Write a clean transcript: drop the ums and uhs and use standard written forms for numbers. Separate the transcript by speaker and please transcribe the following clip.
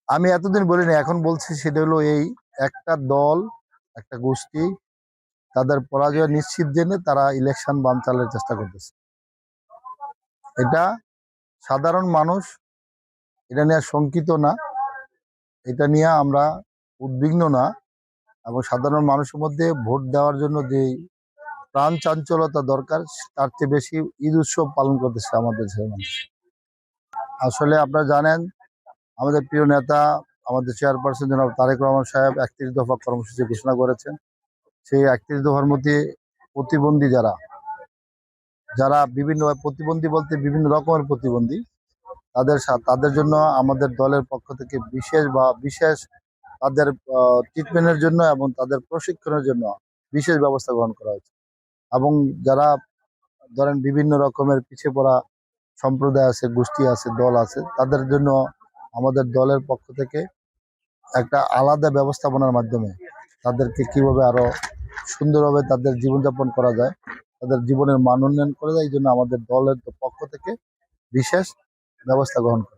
Speaker 1: আমি এতদিন বলিনি, এখন বলছি। সেটা হলো এই, একটা দল, একটা গোষ্ঠী তাদের পরাজয় নিশ্চিত জেনে তারা ইলেকশন বানচালের চেষ্টা করতেছে। এটা সাধারণ মানুষ এটা নিয়ে শঙ্কিত না, এটা নিয়ে আমরা উদ্বিগ্ন না। এবং সাধারণ মানুষের মধ্যে ভোট দেওয়ার জন্য যে প্রাণ চাঞ্চলতা দরকার, তার চেয়ে বেশি ঈদ উৎসব পালন করতেছে আমাদের দেশের মানুষ। আসলে আপনারা জানেন, আমাদের প্রিয় নেতা, আমাদের চেয়ারপারসন জনাব তারেক রহমান সাহেব ৩১ দফা কর্মসূচি ঘোষণা করেছেন। সেই ৩১ দফার মধ্যে প্রতিবন্ধী যারা যারা বিভিন্ন প্রতিবন্ধী বলতে বিভিন্ন রকমের প্রতিবন্ধী, তাদের জন্য আমাদের দলের পক্ষ থেকে বিশেষ তাদের ট্রিটমেন্টের জন্য এবং তাদের প্রশিক্ষণের জন্য বিশেষ ব্যবস্থা গ্রহণ করা হয়েছে। এবং যারা ধরেন বিভিন্ন রকমের পিছিয়ে পড়া সম্প্রদায় আছে, গোষ্ঠী আছে, দল আছে, তাদের জন্য আমাদের দলের পক্ষ থেকে একটা আলাদা ব্যবস্থাপনার মাধ্যমে তাদেরকে কিভাবে আরো সুন্দরভাবে তাদের জীবনযাপন করা যায়, তাদের জীবনের মান উন্নয়ন করা যায়, এই জন্য আমাদের দলের পক্ষ থেকে বিশেষ ব্যবস্থা গ্রহণ করা।